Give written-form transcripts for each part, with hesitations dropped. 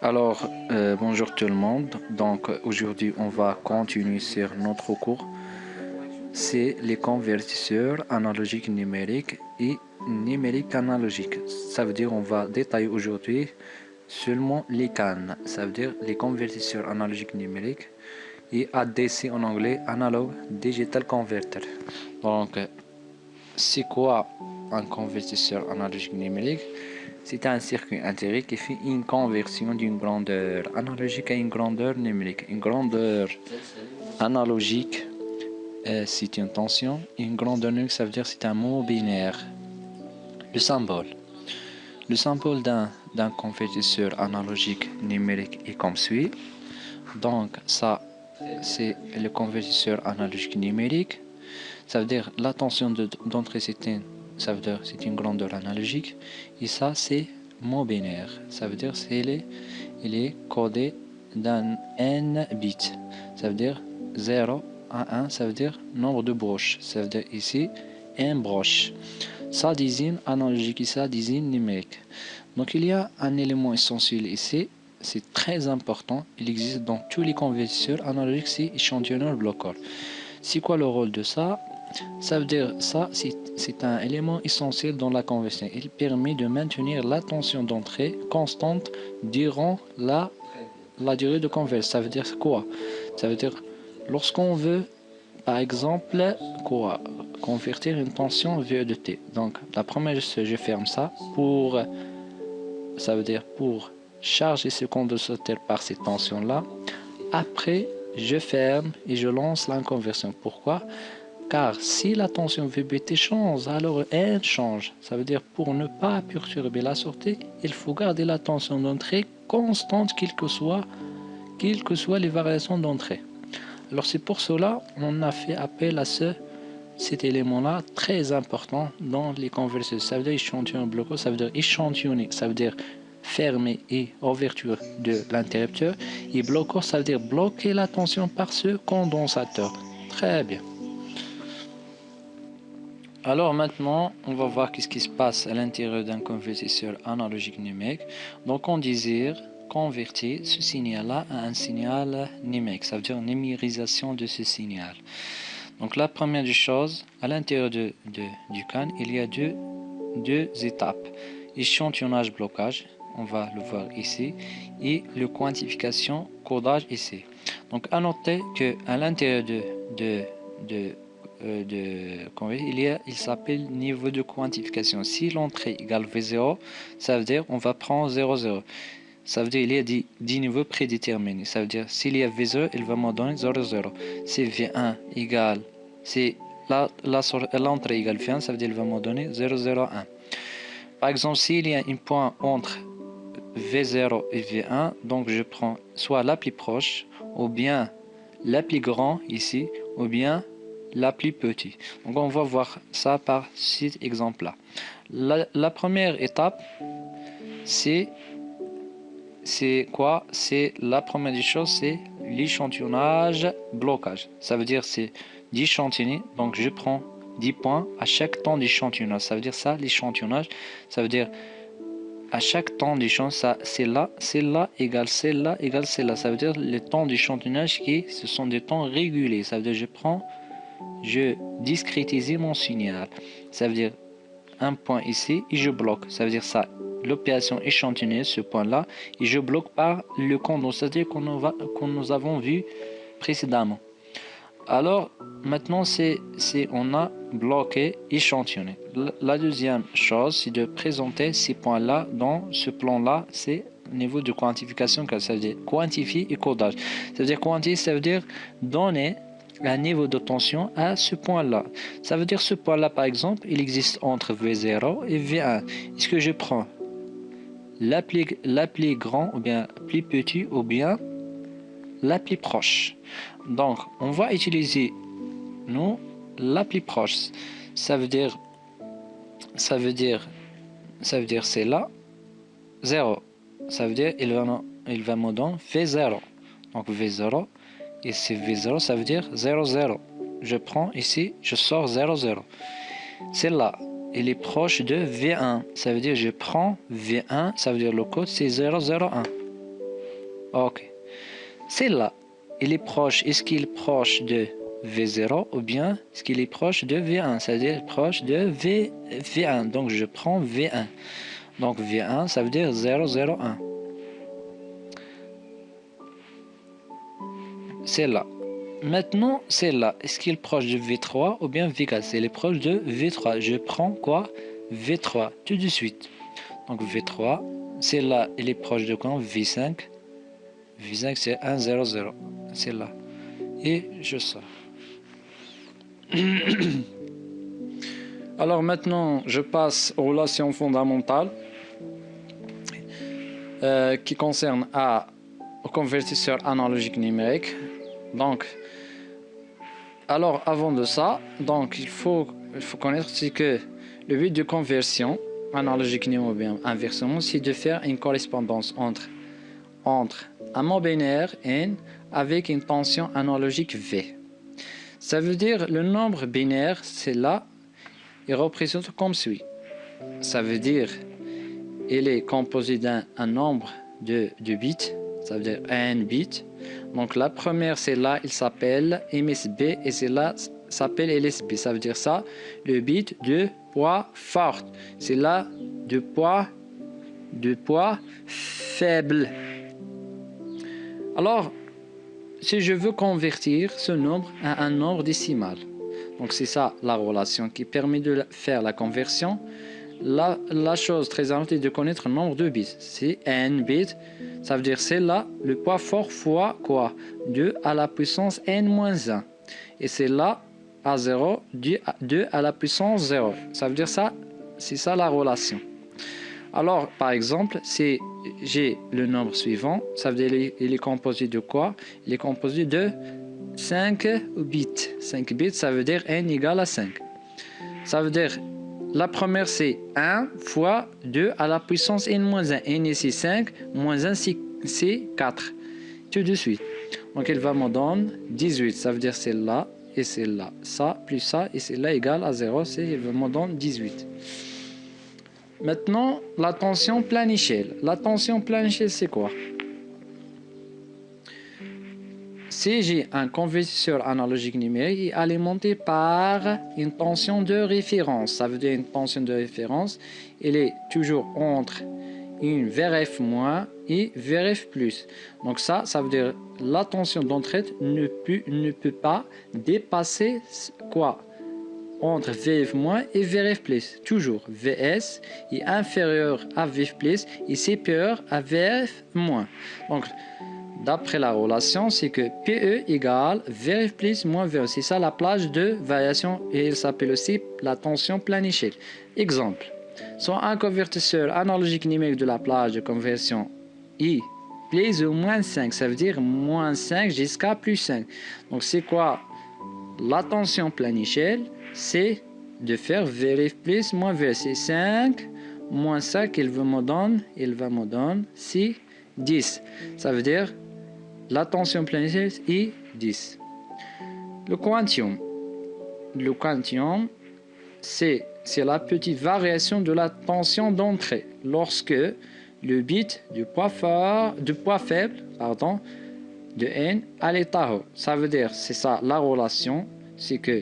Bonjour tout le monde. Donc, aujourd'hui, on va continuer sur notre cours. C'est les convertisseurs analogiques numériques et numériques analogiques. Ça veut dire on va détailler aujourd'hui seulement les CAN. Ça veut dire les convertisseurs analogiques numériques et ADC en anglais, Analog Digital Converter. Donc, c'est quoi un convertisseur analogique numérique? C'est un circuit intégré qui fait une conversion d'une grandeur analogique à une grandeur numérique. Une grandeur analogique, c'est une tension. Et une grandeur numérique, ça veut dire c'est un mot binaire. Le symbole. Le symbole d'un convertisseur analogique numérique est comme suit. Donc, ça, c'est le convertisseur analogique numérique. Ça veut dire la tension d'entrée, ça veut dire c'est une grandeur analogique. Et ça, c'est mot binaire. Ça veut dire il est codé d'un n bits. Ça veut dire 0 à 1, ça veut dire nombre de broches. Ça veut dire ici, un broche. Ça désigne analogique et ça désigne numérique. Donc il y a un élément essentiel ici. C'est très important. Il existe dans tous les convertisseurs analogiques, c'est échantillonneur bloqueur. C'est quoi le rôle de ça? Ça veut dire ça, c'est un élément essentiel dans la conversion. Il permet de maintenir la tension d'entrée constante durant la durée de conversion. Ça veut dire quoi? Ça veut dire lorsqu'on veut, par exemple, quoi, convertir une tension VE de T. Donc la première, je ferme ça ça veut dire pour charger ce condensateur par cette tension-là. Après, je ferme et je lance la conversion. Pourquoi? Car si la tension VBT change, alors N change. Ça veut dire pour ne pas perturber la sortie, il faut garder la tension d'entrée constante, quelles que soient les variations d'entrée. Alors c'est pour cela qu'on a fait appel à cet élément-là très important dans les convertisseurs. Ça veut dire échantillon bloqué, ça veut dire échantillonner, ça veut dire fermer et ouverture de l'interrupteur. Et bloquant, ça veut dire bloquer la tension par ce condensateur. Très bien. Alors maintenant, on va voir qu'est-ce qui se passe à l'intérieur d'un convertisseur analogique numérique. Donc on désire convertir ce signal-là à un signal numérique. Ça veut dire numérisation de ce signal. Donc la première des choses, à l'intérieur du CAN, il y a deux étapes. Échantillonnage blocage, on va le voir ici, et le quantification codage ici. Donc à noter qu'à l'intérieur il s'appelle niveau de quantification. Si l'entrée égale V0, ça veut dire on va prendre 0,0. Ça veut dire il y a 10 niveaux prédéterminés. Ça veut dire s'il y a V0, il va me donner 0,0. Si V1 égale, si l'entrée égale V1, ça veut dire il va me donner 0,01. Par exemple, s'il y a un point entre V0 et V1, donc je prends soit la plus proche, ou bien la plus grande ici, ou bien la plus petite. Donc on va voir ça par cet exemple-là. La première étape, c'est quoi? C'est la première des choses, c'est l'échantillonnage blocage. Ça veut dire c'est d'échantillonner. Donc je prends 10 points à chaque temps d'échantillonnage. Ça veut dire ça, l'échantillonnage. Ça veut dire à chaque temps d'échantillonnage, celle-là égale celle-là égale celle-là. Ça veut dire le temps d'échantillonnage ce sont des temps réguliers. Ça veut dire je discrétise mon signal. Ça veut dire un point ici et je bloque. Ça veut dire ça, l'opération échantillonnée, ce point-là, et je bloque par le condensateur que nous avons vu précédemment. Alors maintenant, on a bloqué, échantillonné. La deuxième chose, c'est de présenter ces points-là dans ce plan-là, c'est niveau de quantification, ça veut dire quantifier et codage. Ça veut dire quantifier, ça veut dire donner un niveau de tension à ce point-là. Ça veut dire ce point-là, par exemple, il existe entre V0 et V1. Est-ce que je prends la plus grande ou bien plus petite ou bien la plus proche? Donc, on va utiliser la plus proche. Ça veut dire c'est là 0. Ça veut dire il va me donner V0. Donc V0. Et c'est V0, ça veut dire 0, 0. Je prends ici, je sors 0, 0. Celle-là, elle est proche de V1. Ça veut dire je prends V1, ça veut dire le code c'est 0, 0, 1. Ok. Celle-là, il est proche. Est-ce qu'il est proche de V0 ou bien est-ce qu'il est proche de V1? C'est-à-dire proche de V1. Donc je prends V1. Donc V1, ça veut dire 0, 0, 1. Celle-là. Maintenant, celle-là, est-ce qu'il est proche de V3 ou bien V4? C'est proche de V3. Je prends quoi? V3 tout de suite. Donc V3, celle-là, elle est proche de quoi? V5. V5, c'est 1, 0, 0. Celle-là. Et je sors. Alors maintenant, je passe aux relations fondamentales qui concernent au convertisseur analogique numérique. Donc, alors avant de ça, donc il faut connaître que le but de conversion analogique numérique ou bien inversement, c'est de faire une correspondance entre un mot binaire n avec une tension analogique V. Ça veut dire le nombre binaire, c'est là, il représente comme suit. Ça veut dire il est composé d'un nombre de bits, ça veut dire n bits. Donc la première, c'est là, il s'appelle MSB et c'est là s'appelle LSB. Ça veut dire ça, le bit de poids fort. C'est là de poids faible. Alors, si je veux convertir ce nombre à un nombre décimal, donc c'est ça la relation qui permet de faire la conversion. La chose très importante est de connaître le nombre de bits. C'est n bits, ça veut dire c'est là le poids fort fois quoi? 2 à la puissance n-1. Et c'est là à 0, 2 à la puissance 0. Ça veut dire ça, c'est ça la relation. Alors, par exemple, si j'ai le nombre suivant, ça veut dire il est composé de quoi? Il est composé de 5 bits. 5 bits, ça veut dire n égale à 5. Ça veut dire, la première c'est 1 fois 2 à la puissance n-1. n ici 5, moins 1 c'est 4. Tout de suite. Donc, il va me donner 18. Ça veut dire c'est là et c'est là. Ça plus ça et c'est là égale à 0. Il va me donner 18. Maintenant, la tension plein échelle. La tension plein échelle, c'est quoi? Si j'ai un convertisseur analogique numérique alimenté par une tension de référence, ça veut dire une tension de référence, elle est toujours entre une VRF- et VRF+. Donc ça veut dire la tension d'entrée ne peut pas dépasser quoi? Entre VF- et VRF+. Toujours VS est inférieur à VF+ et supérieur à VF-. Donc, d'après la relation, c'est que PE égale VRF+ moins VE. C'est ça la plage de variation et il s'appelle aussi la tension plein échelle. Exemple, sur un convertisseur analogique numérique de la plage de conversion I plus ou moins 5, ça veut dire moins 5 jusqu'à plus 5. Donc, c'est quoi la tension plein échelle? C'est de faire VRF+ moins VE. C'est 5 moins 5, il va me donner 6, 10. Ça veut dire la tension plein échelle est 10. Le quantium. Le quantium, c'est la petite variation de la tension d'entrée lorsque le bit du poids faible, de n à l'état haut. Ça veut dire, c'est ça la relation, c'est que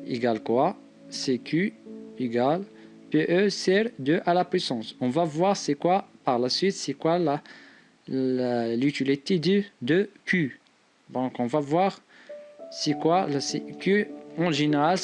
égale quoi? CQ égale PE sur 2 à la puissance. On va voir c'est quoi par la suite, c'est quoi l'utilité de Q. Donc on va voir c'est quoi le Q. En général,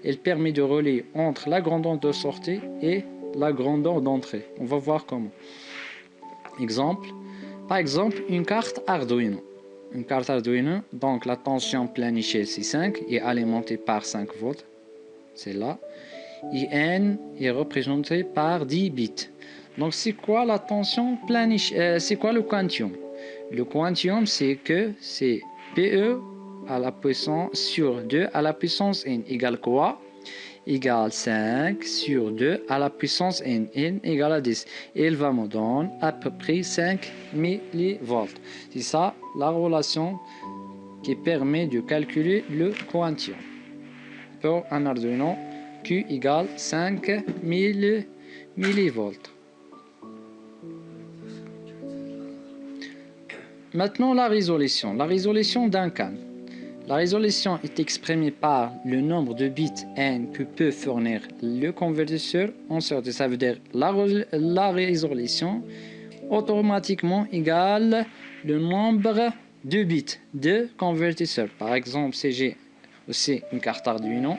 elle permet de relier entre la grandeur de sortie et la grandeur d'entrée. On va voir comment. Par exemple, une carte Arduino. Une carte Arduino, donc la tension plein échelle c'est 5 est alimentée par 5 volts. C'est là. Et N est représenté par 10 bits. Donc c'est quoi la tension plein échelle? C'est quoi le quantium? Le quantium, c'est que c'est PE à la puissance sur 2 à la puissance n égale quoi? Égale 5 sur 2 à la puissance n. N égale à 10. Et il va me donner à peu près 5 millivolts. C'est ça la relation qui permet de calculer le quantium. Pour un Arduino, Q égale 5 millivolts. Maintenant, la résolution. La résolution d'un can. La résolution est exprimée par le nombre de bits n que peut fournir le convertisseur en sortie. Ça veut dire la résolution automatiquement égale le nombre de bits de convertisseur. Par exemple, si j'ai aussi une carte Arduino,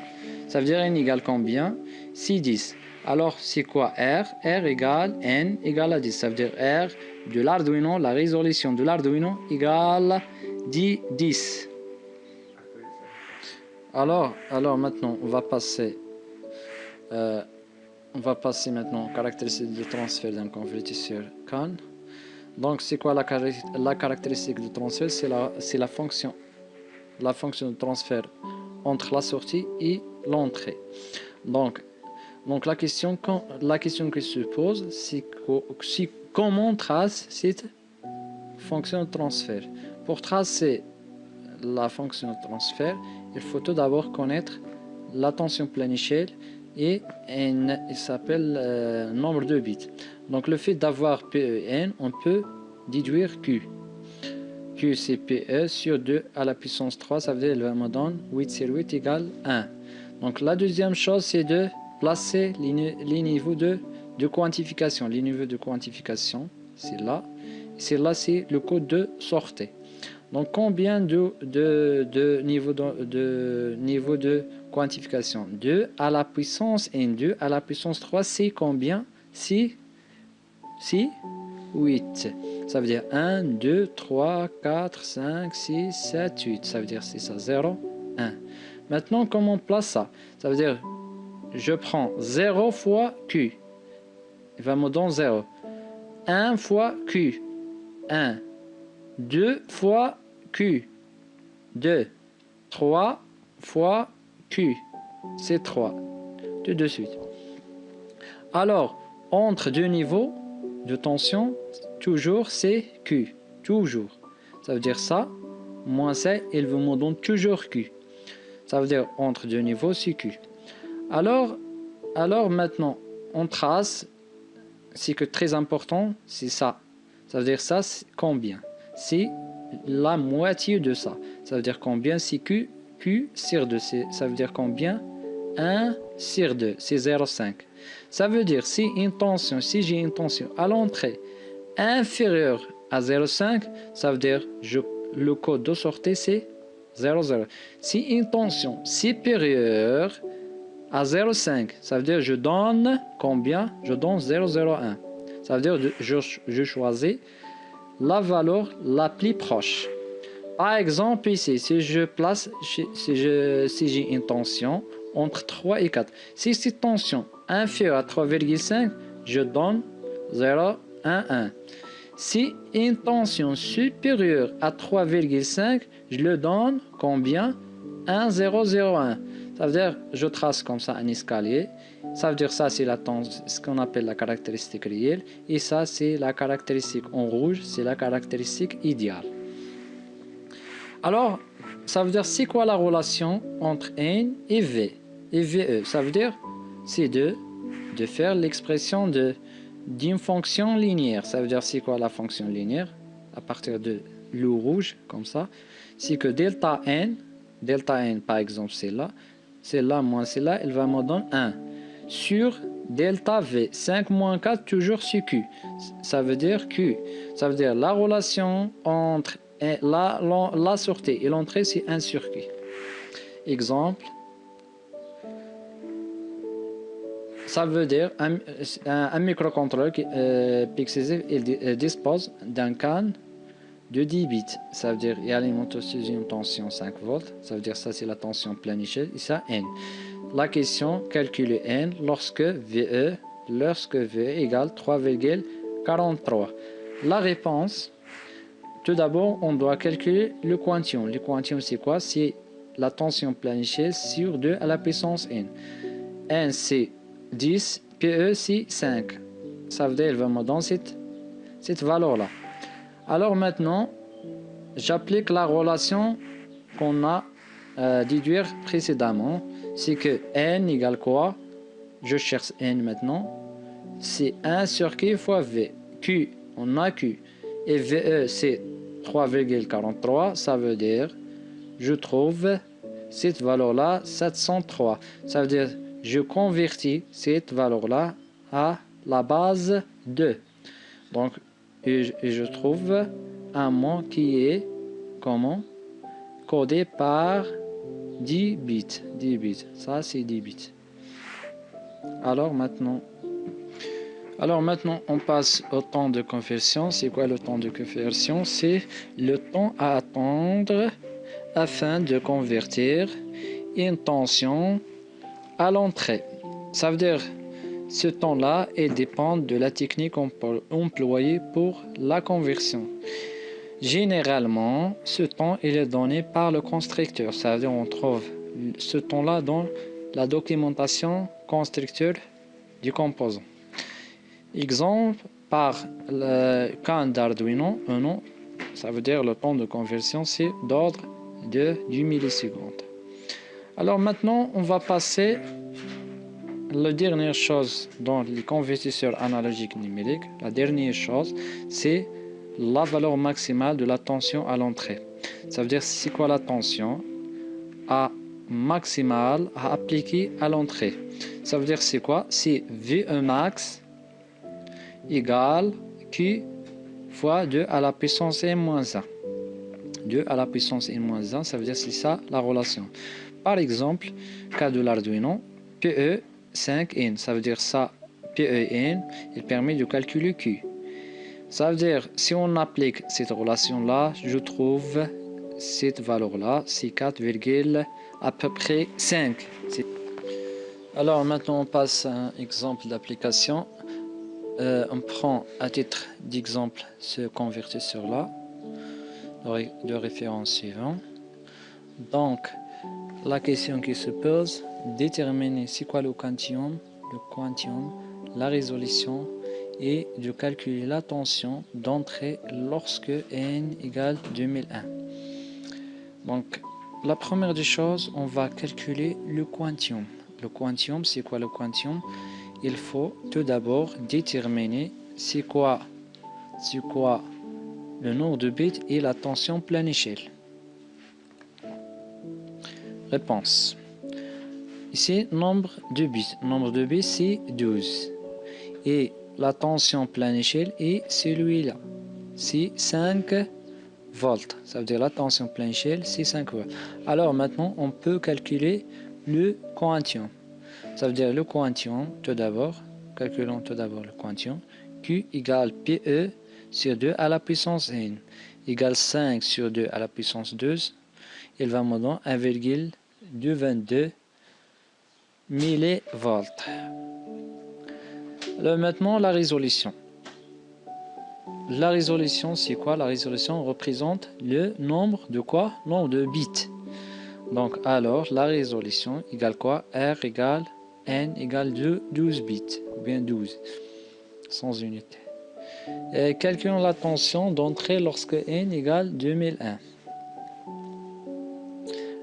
ça veut dire n égale combien? C'est 10. Alors, c'est quoi R? R égale n égale à 10. Ça veut dire R de l'Arduino, la résolution de l'Arduino égale 10. Alors maintenant, on va passer maintenant aux caractéristiques de transfert d'un convertisseur CAN. Donc, c'est quoi la caractéristique de transfert? C'est la fonction de transfert entre la sortie et l'entrée. Donc la question qui se pose, c'est comment on trace cette fonction de transfert. Pour tracer la fonction de transfert, il faut tout d'abord connaître la tension pleine échelle et il s'appelle nombre de bits. Donc le fait d'avoir PEN, on peut déduire Q. Q c'est PE sur 2 à la puissance 3, ça veut dire qu'elle me donne 8 sur 8 égale 1. Donc la deuxième chose, c'est de placer les niveaux de quantification. Les niveaux de quantification, c'est là. C'est là, c'est le code de sortie. Donc combien de niveaux de quantification? 2 à la puissance n, 2 à la puissance 3, c'est combien? C'est 8. Ça veut dire 1, 2, 3, 4, 5, 6, 7, 8. Ça veut dire c'est ça, 0, 1. Maintenant, comment on place ça? Ça veut dire, je prends 0 fois Q. Il va me donner 0. 1 fois Q. 1. 2 fois Q. 2. 3 fois Q. C'est 3. Tout de suite. Alors, entre deux niveaux de tension, toujours c'est Q. Toujours. Ça veut dire ça, moins ça, il me donne toujours Q. Ça veut dire entre deux niveaux, c'est Q. Alors maintenant, on trace, c'est que très important, c'est ça. Ça veut dire ça, c'est combien? C'est la moitié de ça. Ça veut dire combien? C'est Q sur 2. Ça veut dire combien? 1 sur 2. C'est 0,5. Ça veut dire si j'ai une tension à l'entrée inférieure à 0,5, ça veut dire le code de sortie c'est 0,0. Si une tension supérieure à 0,5, ça veut dire je donne combien? Je donne 0,01. Ça veut dire je choisis la valeur la plus proche. Par exemple ici, si j'ai une tension entre 3 et 4, si cette tension inférieure à 3,5, je donne 0,11. Si une tension supérieure à 3,5, je le donne combien? 1,001. Ça veut dire je trace comme ça un escalier. Ça veut dire ça c'est ce qu'on appelle la caractéristique réelle, et ça c'est la caractéristique en rouge, c'est la caractéristique idéale. Alors ça veut dire c'est quoi la relation entre N et V et VE? Ça veut dire c'est de faire l'expression d'une fonction linéaire. Ça veut dire c'est quoi la fonction linéaire? À partir de le rouge comme ça, c'est que delta n par exemple c'est là moins c'est là, elle va me donner 1 sur delta V, 5 moins 4 toujours sur Q. Ça veut dire Q, ça veut dire la relation entre la sortie et l'entrée c'est 1 sur Q. Exemple, ça veut dire un microcontrôleur PXZ il dispose d'un can de 10 bits. Ça veut dire il alimente aussi une tension 5 volts. Ça veut dire ça c'est la tension pleine échelle et ça N. La question, calculer N lorsque VE égale 3,43. La réponse, tout d'abord, on doit calculer le quantium. Le quantium, c'est quoi? C'est la tension pleine échelle sur 2 à la puissance N. N, c'est 10, PE, c'est 5. Ça veut dire qu'il va me donner cette valeur-là. Alors maintenant, j'applique la relation qu'on a déduire précédemment. C'est que N égale quoi? Je cherche N maintenant. C'est 1 sur Q fois V. Q, on a Q. Et VE, c'est 3,43, ça veut dire je trouve cette valeur-là 703. Ça veut dire je convertis cette valeur-là à la base 2. Donc, et je trouve un mot qui est comment codé par 10 bits. 10 bits. Ça, c'est 10 bits. Alors maintenant, on passe au temps de conversion. C'est quoi le temps de conversion? C'est le temps à attendre afin de convertir une tension à l'entrée. Ça veut dire ce temps-là dépend de la technique employée pour la conversion. Généralement, ce temps il est donné par le constructeur. Ça veut dire on trouve ce temps-là dans la documentation constructeur du composant. Exemple, par le cas d'Arduino Uno, ça veut dire le temps de conversion c'est d'ordre de 10 millisecondes. Alors maintenant, on va passer la dernière chose dans les convertisseurs analogiques numériques. La dernière chose, c'est la valeur maximale de la tension à l'entrée. Ça veut dire c'est quoi la tension maximale à appliquer à l'entrée. Ça veut dire c'est quoi? C'est VE max égale Q fois 2 à la puissance n-1. 2 à la puissance n-1, ça veut dire c'est ça la relation. Par exemple, cas de l'Arduino, PE 5N, ça veut dire ça, PEN, il permet de calculer Q. Ça veut dire, si on applique cette relation-là, je trouve cette valeur-là, c'est 4, à peu près 5. Alors maintenant, on passe à un exemple d'application. On prend à titre d'exemple ce convertisseur-là, de référence suivant. Donc, la question qui se pose, déterminer c'est quoi le quantium, la résolution et de calculer la tension d'entrée lorsque n égale 2001. Donc, la première des choses, on va calculer le quantium. Le quantium, c'est quoi le quantium? Il faut tout d'abord déterminer c'est quoi le nombre de bits et la tension pleine échelle. Réponse. Ici, nombre de bits. Nombre de bits, c'est 12. Et la tension pleine échelle est celui-là. C'est 5 volts. Ça veut dire la tension pleine échelle, c'est 5 volts. Alors maintenant, on peut calculer le quantium. Ça veut dire le quantium, tout d'abord. Calculons tout d'abord le quantium. Q égale PE sur 2 à la puissance n égale 5 sur 2 à la puissance 2. Il va me donner 1,222 millivolts. Alors maintenant, la résolution. La résolution, c'est quoi? La résolution représente le nombre de quoi? Nombre de bits. Donc, alors, la résolution égale quoi? R égale N égale 12 bits, ou bien 12, sans unité. Et calculons la tension d'entrée lorsque N égale 2001.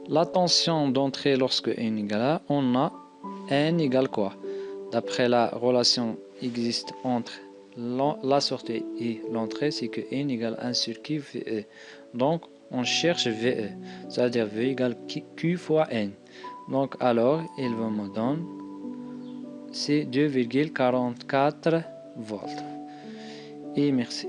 La tension d'entrée lorsque N égale 1, on a N égale quoi? D'après la relation existe entre la sortie et l'entrée, c'est que N égale 1 sur Q VE. Donc, on cherche VE, c'est-à-dire V égale Q fois N. Donc, alors, il va me donner c'est 2,44 volts. Et merci.